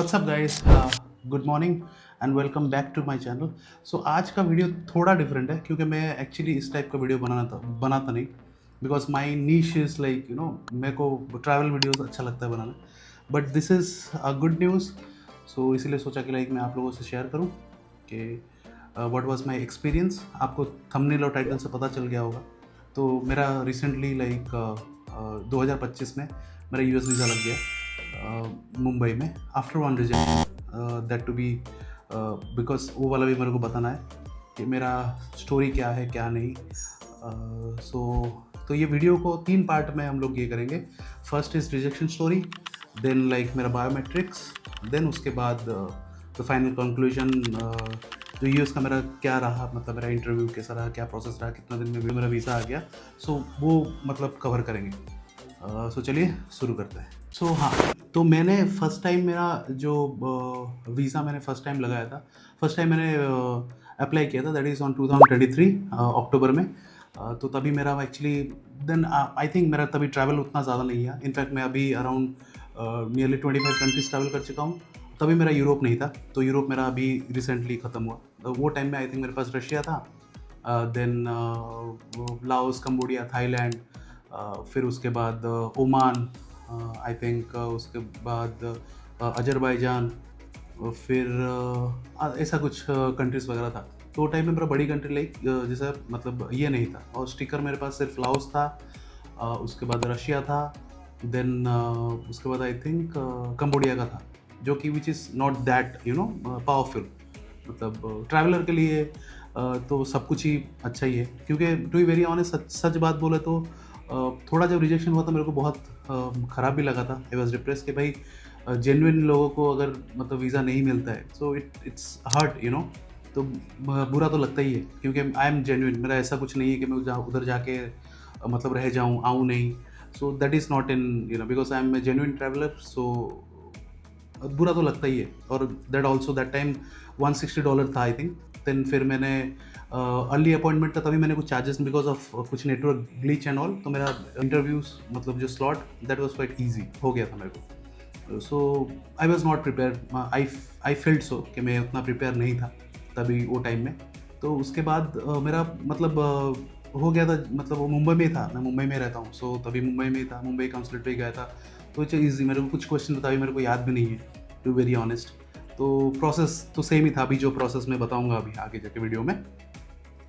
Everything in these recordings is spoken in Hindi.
What's up guys, good morning and welcome back to my channel. So आज का वीडियो थोड़ा डिफरेंट है क्योंकि मैं एक्चुअली इस टाइप का वीडियो बनाता नहीं, because my niche is like मेरे को ट्रैवल वीडियोस अच्छा लगता है बनाना। But this is a good news, so इसीलिए सोचा कि लाइक मैं आप लोगों से शेयर करूँ कि व्हाट वाज माय एक्सपीरियंस। आपको थंबनेल और टाइटल से पता चल गया होगा। तो मेरा रिसेंटली लाइक 2025 में मेरा यूएस वीज़ा लग गया मुंबई में after one rejection, that to be because वो वाला भी मेरे को बताना है कि मेरा स्टोरी क्या है क्या नहीं। तो ये वीडियो को 3 पार्ट में हम लोग ये करेंगे। First is rejection story, then like मेरा बायोमेट्रिक्स, देन उसके बाद द फाइनल कंक्लूजन, जो यूएस का मेरा क्या रहा, मतलब मेरा इंटरव्यू कैसा रहा, क्या प्रोसेस रहा, कितना दिन में मेरा वीज़ा आ गया। सो वो मतलब कवर करेंगे। सो चलिए शुरू करते हैं। सो हाँ, तो मैंने फ़र्स्ट टाइम मेरा जो वीज़ा मैंने फ़र्स्ट टाइम लगाया था, फ़र्स्ट टाइम मैंने अप्लाई किया था, दैट इज़ ऑन 2023 अक्टूबर में। तो तभी मेरा एक्चुअली देन आई थिंक मेरा तभी ट्रैवल उतना ज़्यादा नहीं है। इनफैक्ट मैं अभी अराउंड नियरली 25 कंट्रीज ट्रैवल कर चुका हूँ। तभी मेरा यूरोप नहीं था, तो यूरोप मेरा अभी रिसेंटली ख़त्म हुआ। वो टाइम में आई थिंक मेरे पास रशिया था, देन लाओस, कंबोडिया, थाईलैंड, फिर उसके बाद ओमान, आई थिंक उसके बाद अजरबैजान, फिर ऐसा कुछ कंट्रीज़ वगैरह था। तो वो टाइम में मेरा बड़ी कंट्री लाइक जैसा मतलब ये नहीं था, और स्टिकर मेरे पास सिर्फ लाओस था, उसके बाद रशिया था, देन उसके बाद आई थिंक कंबोडिया का था, जो कि which is not that powerful. मतलब ट्रैवलर के लिए तो सब कुछ ही अच्छा ही है, क्योंकि टू बी वेरी ऑनेस्ट सच बात बोले तो थोड़ा जब रिजेक्शन हुआ तो मेरे को बहुत ख़राब भी लगा था। आई वॉज डिप्रेस कि भाई जेन्युइन लोगों को अगर मतलब वीज़ा नहीं मिलता है, सो इट्स हर्ट तो बुरा तो लगता ही है, क्योंकि आई एम जेन्युइन। मेरा ऐसा कुछ नहीं है कि मैं उधर जाके मतलब रह जाऊँ, आऊँ नहीं। So that is not in because I am a genuine traveller. So बुरा तो लगता ही है। और दैट ऑल्सो दैट टाइम $160 था आई थिंक। देन फिर मैंने अर्ली अपॉइंटमेंट था, तभी मैंने कुछ चार्जेस बिकॉज ऑफ कुछ नेटवर्क ग्लिच एंड ऑल, तो मेरा इंटरव्यूज मतलब जो slot that was quite easy हो गया था मेरे को। So I was not prepare, I felt so कि मैं उतना प्रिपेयर नहीं था तभी वो टाइम में। तो उसके बाद मेरा मतलब हो गया था, मतलब वो मुंबई में था, मैं मुंबई में रहता हूँ। सो तभी मुंबई में था, मुंबई काउंसलेट पे गया था। तो इट्स ईजी, मेरे को कुछ क्वेश्चन था, अभी मेरे को याद भी नहीं है टू वेरी ऑनेस्ट। तो प्रोसेस तो सेम ही था, अभी जो प्रोसेस मैं बताऊंगा अभी आगे जाके वीडियो में,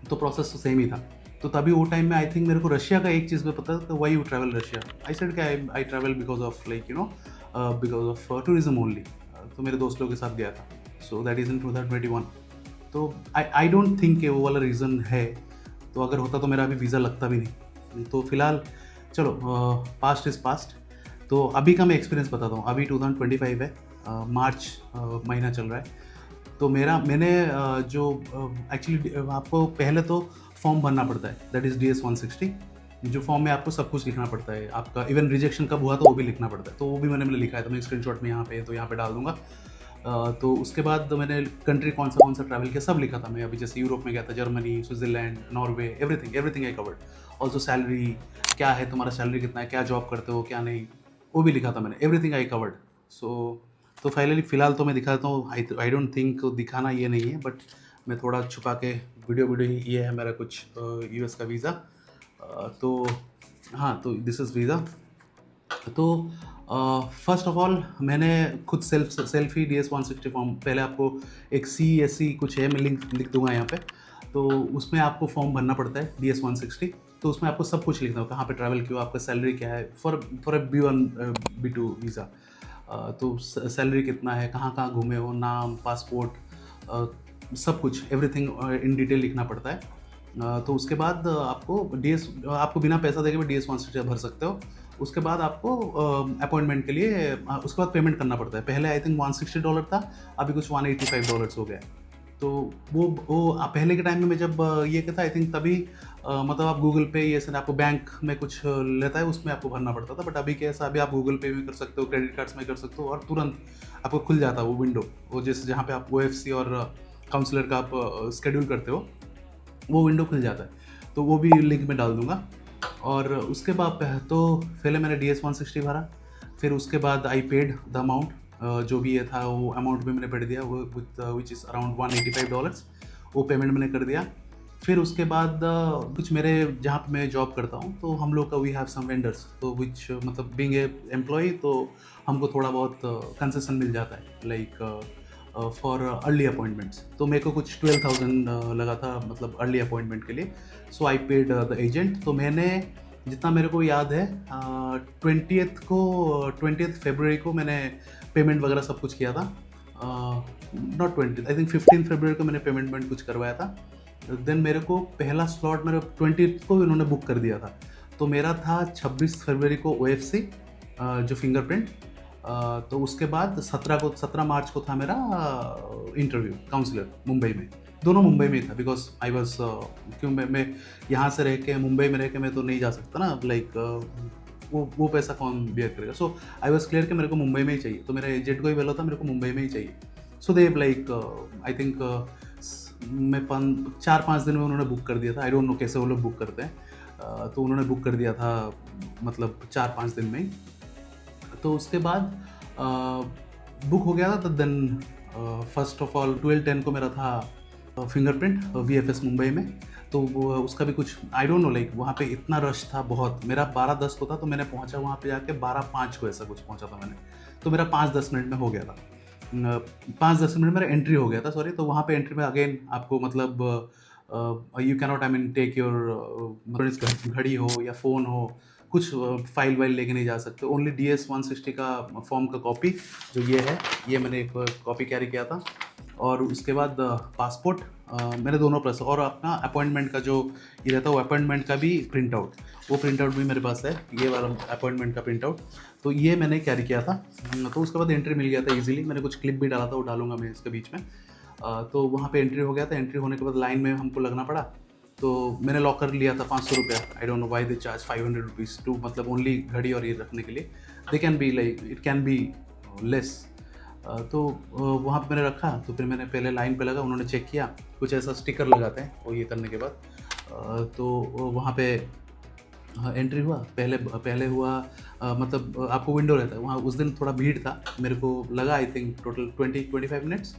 तो प्रोसेस तो सेम ही था। तो तभी वो टाइम में आई थिंक मेरे को रशिया का एक चीज़ में पता था, why you travel Russia. I said कि I travel because of like because of tourism only. तो मेरे दोस्तों के साथ गया था। So that is in 2021। तो आई डोंट थिंक कि वो वाला रीज़न है। तो अगर होता तो मेरा अभी वीज़ा लगता भी नहीं। तो फिलहाल चलो, पास्ट इज़ पास्ट। तो अभी का मैं एक्सपीरियंस बताता हूँ। अभी 2025 है, मार्च महीना चल रहा है। तो मैंने जो एक्चुअली आपको पहले तो फॉर्म भरना पड़ता है, दैट इज़ DS-160। जो फॉर्म में आपको सब कुछ लिखना पड़ता है, आपका इवन रिजेक्शन कब हुआ तो वो भी लिखना पड़ता है। तो वो भी मैंने लिखा है, तो मैं स्क्रीनशॉट में यहाँ पे तो यहाँ पे डाल दूंगा। तो उसके बाद मैंने कंट्री कौन सा ट्रैवल किया सब लिखा था मैं। अभी जैसे यूरोप में गया था, Germany, Switzerland, Norway, everything I covered. Also salary क्या है, तुम्हारा सैलरी कितना है, क्या जॉब करते हो, क्या नहीं, वो भी लिखा था मैंने। Everything I covered. सो तो फाइनली फ़िलहाल तो मैं दिखाता हूँ। आई डोंट थिंक दिखाना ये नहीं है, बट मैं थोड़ा छुपा के वीडियो ये है मेरा कुछ यूएस का वीज़ा। तो हाँ, तो दिस इज़ वीज़ा। तो फर्स्ट ऑफ ऑल मैंने खुद सेल्फ ही DS-160 फॉर्म, पहले आपको एक CSC कुछ है, मैं लिख दूंगा यहाँ पे। तो उसमें आपको फॉर्म भरना पड़ता है DS-160। तो उसमें आपको सब कुछ लिखना होगा, कहाँ पे ट्रैवल किया, आपका सैलरी क्या है for a B1 B2 visa. तो सैलरी कितना है, कहाँ कहाँ घूमे हो, नाम, पासपोर्ट, सब कुछ एवरीथिंग इन डिटेल लिखना पड़ता है। तो उसके बाद आपको बिना पैसा देके भी DS-160 भर सकते हो। उसके बाद आपको अपॉइंटमेंट के लिए उसके बाद पेमेंट करना पड़ता है। पहले आई थिंक $160 था, अभी कुछ $185 हो गया है। तो वो पहले के टाइम में जब ये था आई थिंक तभी मतलब आप गूगल पे ये सब आपको बैंक में कुछ लेता है, उसमें आपको भरना पड़ता था। बट अभी कैसा, अभी आप गूगल पे में कर सकते हो, क्रेडिट कार्ड्स में कर सकते हो, और तुरंत आपको खुल जाता है वो विंडो। वो जैसे जहाँ पे आप OFC और काउंसलर का आप स्केड्यूल करते हो, वो विंडो खुल जाता है। तो वो भी लिंक में डाल दूंगा। और उसके बाद तो पहले मैंने DS-160 भरा, फिर उसके बाद आई पेड द अमाउंट, जो भी ये था वो अमाउंट भी मैंने भर दिया, वो विच इज़ अराउंड $185, वो पेमेंट मैंने कर दिया। फिर उसके बाद कुछ मेरे जहाँ पे मैं जॉब करता हूँ तो हम लोग का वी हैव सम वेंडर्स, तो विच मतलब बीइंग ए एम्प्लॉय तो हमको थोड़ा बहुत कंसेशन मिल जाता है लाइक फॉर अर्ली अपॉइंटमेंट्स। तो मेरे को कुछ 12,000 लगा था मतलब अर्ली अपॉइंटमेंट के लिए। सो आई पेड द एजेंट। तो मैंने जितना मेरे को याद है 20th फरवरी को मैंने पेमेंट वगैरह सब कुछ किया था। Not 20th, I think 15th फरवरी को मैंने पेमेंट कुछ करवाया था। देन मेरे को पहला स्लॉट मेरे 20th को इन्होंने बुक कर दिया था। तो मेरा था 26 फरवरी को OFC जो फिंगरप्रिंट। तो उसके बाद 17 मार्च को था मेरा इंटरव्यू काउंसलर मुंबई में। दोनों मुंबई में ही था बिकॉज आई वॉज क्यों मैं यहाँ से रह के मुंबई में रह के मैं तो नहीं जा सकता ना, लाइक वो पैसा कौन बेयर करेगा। सो आई वॉज क्लियर कि मेरे को मुंबई में ही चाहिए। तो मेरे एजेंट को ही बोला था मेरे को मुंबई में ही चाहिए। सो दे लाइक आई थिंक मैं 4-5 दिन में उन्होंने बुक कर दिया था। आई डोंट नो कैसे वो लोग बुक करते हैं। तो उन्होंने बुक कर दिया था मतलब 4-5 दिन में ही। तो उसके बाद बुक हो गया था। तो देन फर्स्ट ऑफ ऑल 12/10 को मेरा था फिंगरप्रिंट VFS मुंबई में। तो वो उसका भी कुछ आई डोंट नो, लाइक वहाँ पे इतना रश था बहुत। मेरा 12:10 को था तो मैंने पहुँचा वहाँ पे जाके 12:05 को ऐसा कुछ पहुँचा था मैंने। तो मेरा 5-10 मिनट में हो गया था। 5-10 मिनट मेरा एंट्री हो गया था, सॉरी। तो वहाँ पे एंट्री में अगेन आपको मतलब you cannot I mean take your घड़ी हो या फ़ोन हो, कुछ फाइल वाइल लेके नहीं जा सकते। ओनली DS-160 का फॉर्म का कॉपी जो ये है, ये मैंने एक कॉपी कैरी किया था। और उसके बाद पासपोर्ट मैंने दोनों प्लस, और अपना अपॉइंटमेंट का जो ये रहता है वो अपॉइंटमेंट का भी प्रिंट आउट, वो प्रिंट आउट भी मेरे पास है, ये वाला अपॉइंटमेंट का प्रिंट आउट। तो ये मैंने कैरी किया था। तो उसके बाद एंट्री मिल गया था इजीली। मैंने कुछ क्लिप भी डाला था, वो डालूंगा मैं इसके बीच में। तो वहाँ पे एंट्री हो गया था। एंट्री होने के बाद लाइन में हमको लगना पड़ा। तो मैंने लॉक कर लिया था 500 रुपया। I don't know why they charge 500 rupees to मतलब ओनली घड़ी और ये रखने के लिए। They can be like it can be less. तो वहाँ पे मैंने रखा। तो फिर मैंने पहले लाइन पे लगा, उन्होंने चेक किया, कुछ ऐसा स्टिकर लगाते हैं वो ये करने के बाद। तो वहाँ पे एंट्री हुआ। पहले हुआ मतलब आपको विंडो रहता है वहाँ। उस दिन थोड़ा भीड़ था, मेरे को लगा आई थिंक टोटल 20-25 मिनट्स।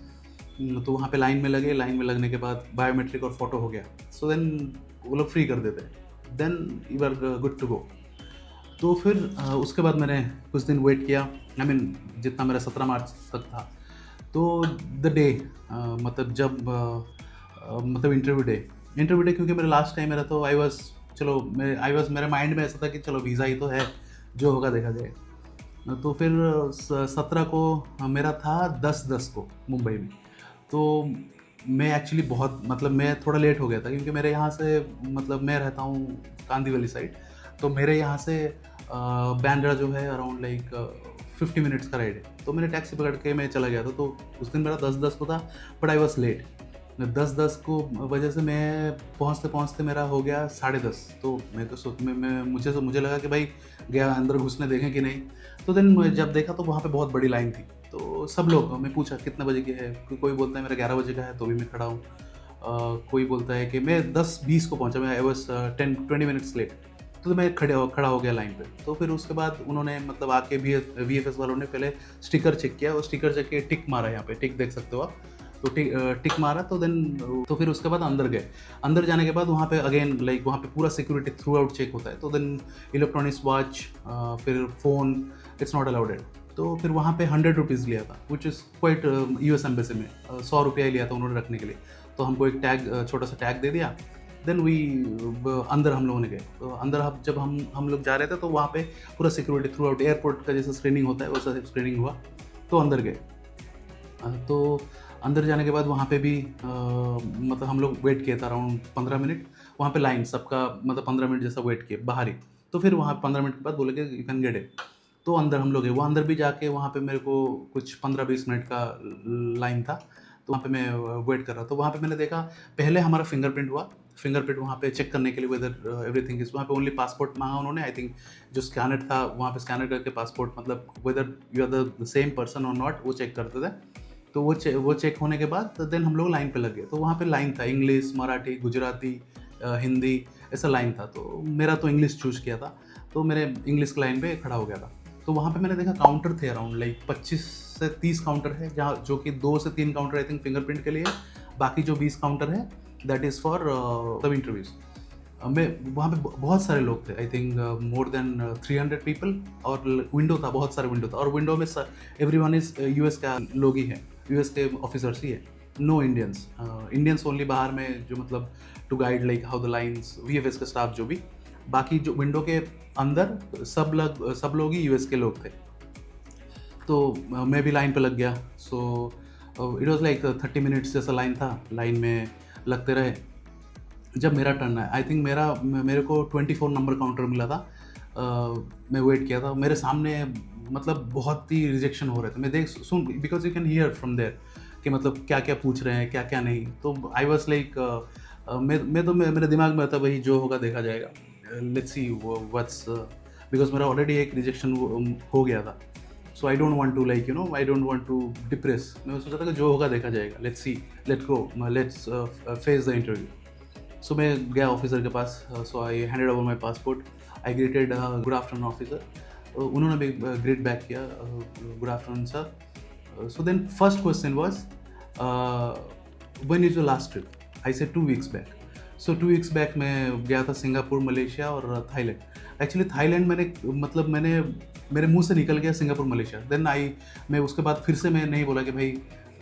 तो वहाँ पे लाइन में लगे। लाइन में लगने के बाद बायोमेट्रिक और फोटो हो गया। सो देन वो लोग फ्री कर देते हैं। Then you are good to go. तो फिर उसके बाद मैंने कुछ दिन वेट किया। आई मीन जितना मेरा 17 मार्च तक था। तो द डे मतलब जब मतलब इंटरव्यू डे क्योंकि मेरा लास्ट टाइम मेरा तो आई वॉज मेरे माइंड में ऐसा था कि चलो वीज़ा ही तो है, जो होगा देखा जाएगा। तो फिर 17 को मेरा था 10-10 को मुंबई में। तो मैं एक्चुअली बहुत मतलब मैं थोड़ा लेट हो गया था क्योंकि मेरे यहाँ से मतलब मैं रहता हूँ कांदीवली साइड। तो मेरे यहाँ से बांद्रा जो है अराउंड लाइक 50 मिनट्स का राइड है। तो मैंने टैक्सी पकड़ के मैं चला गया था। तो उस दिन मेरा 10-10 को था, बट आई वॉज लेट। 10-10 को वजह से मैं पहुँचते मेरा हो गया 10:30। तो मैं तो मुझे लगा कि भाई गया अंदर घुसने देखें कि नहीं। तो देन जब देखा तो वहाँ पे बहुत बड़ी लाइन थी। तो सब लोग, मैं पूछा कितने बजे की है, कोई बोलता है मेरा 11 बजे का है तो भी मैं खड़ा हूँ। कोई बोलता है कि मैं 10:20 को पहुँचा, मैं आई वॉज 10-20 मिनट्स लेट। तो मैं खड़ा हो गया लाइन पे। तो फिर उसके बाद उन्होंने मतलब आके VFS वालों ने पहले स्टिकर चेक किया, और स्टिकर चेक के टिक मारा। यहाँ पे टिक देख सकते हो आप। तो टिक मारा। तो देन तो फिर उसके बाद अंदर गए। अंदर जाने के बाद वहाँ पे अगेन लाइक वहाँ पे पूरा सिक्योरिटी थ्रू आउट चेक होता है। तो देन इलेक्ट्रॉनिक्स वॉच फिर फ़ोन इट्स नॉट अलाउडेड। तो फिर वहाँ पे 100 रुपीज़ लिया था, which is quite US embassy में 100 रुपया ही लिया था उन्होंने रखने के लिए। तो हमको एक टैग छोटा सा टैग दे दिया। देन अंदर हम लोगों ने गए। तो अंदर जब हम लोग जा रहे थे तो वहाँ पे पूरा सिक्योरिटी थ्रू आउट एयरपोर्ट का जैसा स्क्रीनिंग होता है वैसा स्क्रीनिंग हुआ। तो अंदर गए। तो अंदर जाने के बाद वहाँ पे भी मतलब हम लोग वेट किए थे अराउंड 15 मिनट। वहाँ पे लाइन सबका मतलब 15 मिनट जैसा वेट किए बाहर ही। तो फिर वहाँ 15 मिनट के बाद बोले कि यू कैन गेट इट। तो अंदर हम लोग गए। वो अंदर भी जाके वहाँ पे मेरे को कुछ 15-20 मिनट का लाइन था। तो वहाँ पे मैं वेट कर रहा था। तो वहाँ पे मैंने देखा पहले हमारा फिंगरप्रिंट हुआ। फिंगरप्रिंट वहाँ पे चेक करने के लिए वेदर एवरीथिंग इज, वहाँ पे ओनली पासपोर्ट मांगा उन्होंने। आई थिंक जो स्कैनर था वहाँ पे स्कैनर करके पासपोर्ट मतलब whether you are the same person or not, वो चेक करते थे। तो वो चेक होने के बाद देन हम लोग लाइन पे लग गए। तो वहाँ पे लाइन था इंग्लिश, मराठी, गुजराती, हिंदी, ऐसा लाइन था। तो मेरा तो इंग्लिश चूज़ किया था। तो मेरे इंग्लिश की लाइन पे खड़ा हो गया था। तो वहाँ पे मैंने देखा काउंटर थे अराउंड लाइक 25 से 30 काउंटर है, जहाँ जो कि 2 से 3 काउंटर आई थिंक फिंगरप्रिंट के लिए, बाकी जो 20 काउंटर है दैट इज़ फॉर सब इंटरव्यूज़। मैं वहाँ पे बहुत सारे लोग थे, I think more than 300 people, और विंडो था, बहुत सारे विंडो था, और विंडो में एवरीवन इज यूएस का लोग ही है, यूएस के ऑफिसर्स ही है, नो इंडियंस, इंडियंस ओनली बाहर में जो मतलब to guide like how the lines, VFS का स्टाफ जो भी, बाकी जो विंडो के अंदर सब लोग ही यूएस के लोग थे। तो मैं भी लाइन पे लग गया। So it was like 30 minutes जैसा लाइन था, लाइन में लगते रहे। जब मेरा टर्न आया, आई थिंक मेरे को 24 नंबर काउंटर मिला था। मैं वेट किया था, मेरे सामने मतलब बहुत ही रिजेक्शन हो रहे थे, मैं देख सुन, because you can hear from there कि मतलब क्या क्या पूछ रहे हैं, क्या क्या नहीं। तो आई वॉज लाइक मेरे दिमाग में था भाई जो होगा देखा जाएगा, लेट्स सी व्हाट्स, बिकॉज मेरा ऑलरेडी एक रिजेक्शन हो गया था। So I don't want to like you know, I don't want to depress. मैं सोचा था कि जो होगा देखा जाएगा, let's see, let's go, let's face the interview. So मैं गया ऑफिसर के पास, so I handed over my passport, I greeted good afternoon officer, उन्होंने भी ग्रेट बैक किया, good afternoon sir. So then first question was when is your last trip, I said 2 weeks back. So 2 weeks back मैं गया था सिंगापुर, मलेशिया और थाईलैंड। एक्चुअली थाईलैंड मैंने मेरे मुंह से निकल गया सिंगापुर मलेशिया, देन मैं उसके बाद फिर से मैं नहीं बोला कि भाई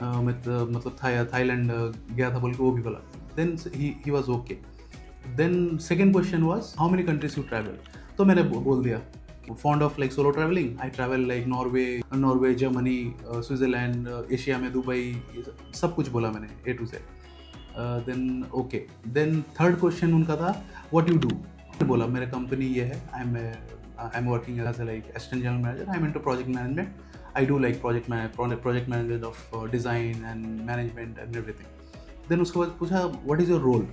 मतलब थाईलैंड गया था बोल के, वो भी बोला। Then he was okay. Then second question was how many countries you travel, तो मैंने बोल दिया fond of like solo travelling, I travel like Norway, Germany, Switzerland, Asia में दुबई, सब कुछ बोला मैंने A to Z. Then okay, then third question उनका था व्हाट यू डू, बोला मेरे कंपनी ये है, I am working as like assistant general manager, I am into project management, I do like project management of design and management and everything. Then उसके बाद पूछा what is your role,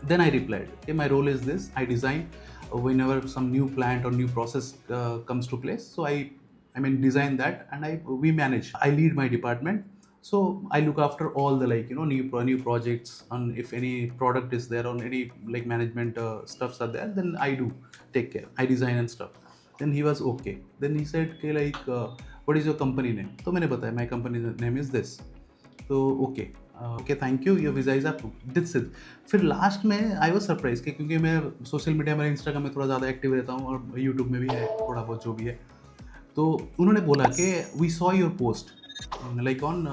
then I replied, okay, my role is this, I design whenever some new plant or new process comes to place, so I mean design that, and we manage, I lead my department, so I look after all the like you know new projects, and if any product is there on any like management stuffs are there, then I do take care, I design and stuff. Then he was okay, then he said okay, like what is your company name, तो मैंने बताया my company name is this, तो okay okay thank you, your visa is approved, this is. फिर लास्ट में आई वाज सरप्राइज कि क्योंकि मैं सोशल मीडिया में, इंस्टाग्राम में थोड़ा ज़्यादा एक्टिव रहता हूँ और यूट्यूब में भी है थोड़ा बहुत जो भी है, तो उन्होंने बोला कि we saw your post like on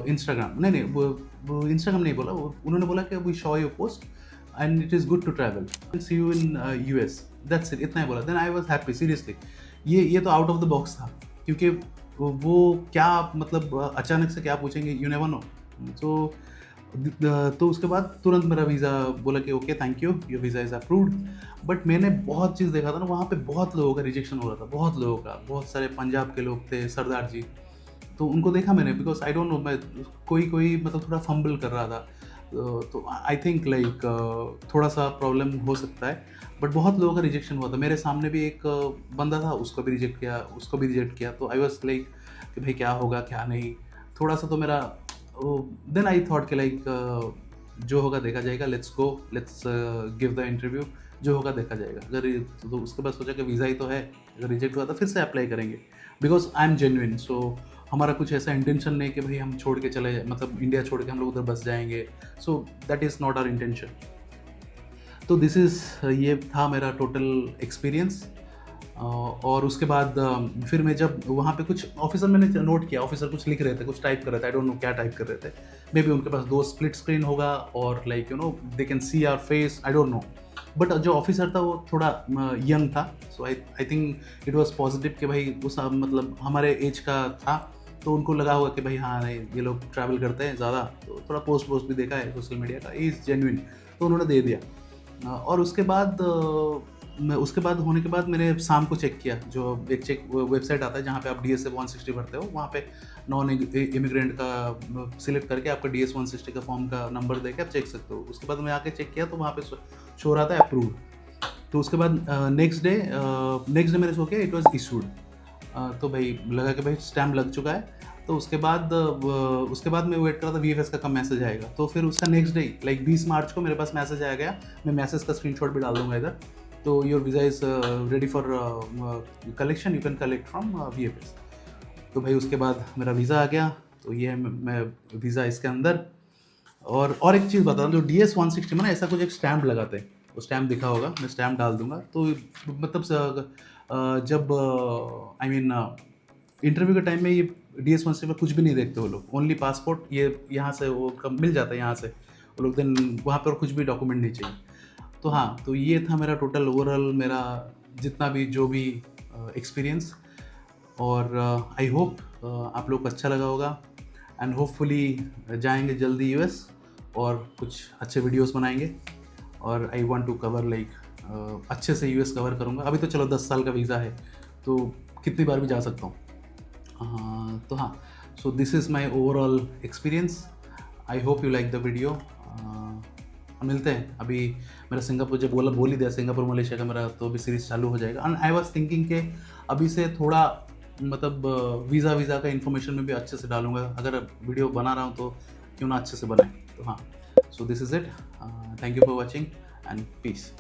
Instagram, नहीं वो इंस्टाग्राम नहीं बोला, उन्होंने बोला कि we saw your post and it is good to travel, see you in US, that's it, इतना ही बोला। Then I was happy seriously, ये तो आउट ऑफ द बॉक्स था, क्योंकि वो क्या मतलब अचानक से क्या पूछेंगे, यू नेवर नो। तो उसके बाद तुरंत मेरा वीज़ा बोला कि okay thank you, your visa is approved. But मैंने बहुत चीज़ देखा था ना, वहाँ पे बहुत लोगों का रिजेक्शन हो रहा था, बहुत लोगों का, बहुत सारे पंजाब के लोग थे, सरदार जी, तो उनको देखा मैंने, बिकॉज आई डोंट नो, मैं कोई मतलब थोड़ा फंबल कर रहा था, तो आई थिंक लाइक थोड़ा सा प्रॉब्लम हो सकता है, बट बहुत लोगों का रिजेक्शन हुआ था। मेरे सामने भी एक बंदा था, उसको भी रिजेक्ट किया, तो आई वॉज लाइक कि भाई क्या होगा क्या नहीं, थोड़ा सा तो मेरा। देन आई थॉट कि लाइक जो होगा देखा जाएगा, let's go, let's give the interview, जो होगा देखा जाएगा। अगर तो उसके बाद सोचा कि वीज़ा ही तो है, अगर रिजेक्ट हुआ तो फिर से अप्लाई करेंगे, बिकॉज आई एम जेन्युइन। सो हमारा कुछ ऐसा इंटेंशन नहीं कि भाई हम छोड़ के चले, मतलब इंडिया छोड़ के हम लोग उधर बस जाएंगे, so that is not our intention. तो दिस इज़, ये था मेरा टोटल एक्सपीरियंस। और उसके बाद फिर मैं जब वहाँ पे कुछ ऑफिसर, मैंने नोट किया ऑफिसर कुछ लिख रहे थे, कुछ टाइप कर रहे थे, आई डोंट नो क्या टाइप कर रहे थे, मे बी उनके पास 2 स्प्लिट स्क्रीन होगा, और like you know they can see our face, I don't know. But जो ऑफिसर था वो थोड़ा यंग था, so I think it was positive कि भाई उस मतलब हमारे एज का था, तो उनको लगा होगा कि भाई हाँ नहीं ये लोग ट्रैवल करते हैं ज़्यादा, तो थोड़ा पोस्ट भी देखा है सोशल मीडिया का, इज़ जेन्युइन, तो उन्होंने दे दिया। और उसके बाद होने के बाद मैंने शाम को चेक किया, जो एक वेबसाइट आता है जहाँ पे आप DSA 160 भरते हो, वहाँ पे नॉन इमिग्रेंट का सिलेक्ट करके आपका DS 160 का फॉर्म का नंबर दे के आप चेक सकते हो। उसके बाद मैं आके चेक किया तो वहाँ पे शो रहा था अप्रूव। तो उसके बाद नेक्स्ट डे मैंने सो किया, इट वॉज इशूड, तो भाई लगा कि भाई स्टैम्प लग चुका है। तो उसके बाद मैं वेट कर रहा था VFS का कब मैसेज आएगा। तो फिर उसका नेक्स्ट डे लाइक 20 मार्च को मेरे पास मैसेज आ गया, मैं मैसेज का स्क्रीनशॉट भी डाल दूंगा इधर। तो your visa is ready for collection, you can collect from VFS। तो भाई उसके बाद मेरा वीज़ा आ गया। तो ये है मैं वीज़ा इसके अंदर। और एक चीज़ बता दूँ, जो DS-160 में ना ऐसा कुछ एक स्टैम्प लगाते हैं, वो स्टैम्प दिखा होगा, मैं स्टैम्प डाल दूंगा। तो मतलब जब आई मीन इंटरव्यू के टाइम में ये DS-160 में कुछ भी नहीं देखते वो लोग, ओनली पासपोर्ट ये यहाँ से वो कम मिल जाता है यहाँ से वो लोग, देन वहाँ पर कुछ भी डॉक्यूमेंट नहीं चाहिए। तो हाँ, तो ये था मेरा टोटल ओवरऑल मेरा जितना भी जो भी एक्सपीरियंस। और आई होप आप लोग को अच्छा लगा होगा, एंड होपफुली जाएंगे जल्दी US और कुछ अच्छे वीडियोस बनाएंगे। और I want to cover like अच्छे से US कवर करूँगा। अभी तो चलो 10 साल का वीज़ा है तो कितनी बार भी जा सकता हूँ। तो हाँ, so this is my overall experience. I hope you like the video. मिलते हैं। अभी मेरा सिंगापुर जब बोल ही दिया, सिंगापुर मलेशिया का मेरा तो अभी सीरीज़ चालू हो जाएगा। एंड आई वॉज थिंकिंग के अभी से थोड़ा मतलब वीज़ा का इन्फॉर्मेशन में भी अच्छे से डालूंगा। अगर वीडियो बना रहा हूँ तो क्यों ना अच्छे से बनाए। तो हाँ, so this is it. Thank you for watching and piece.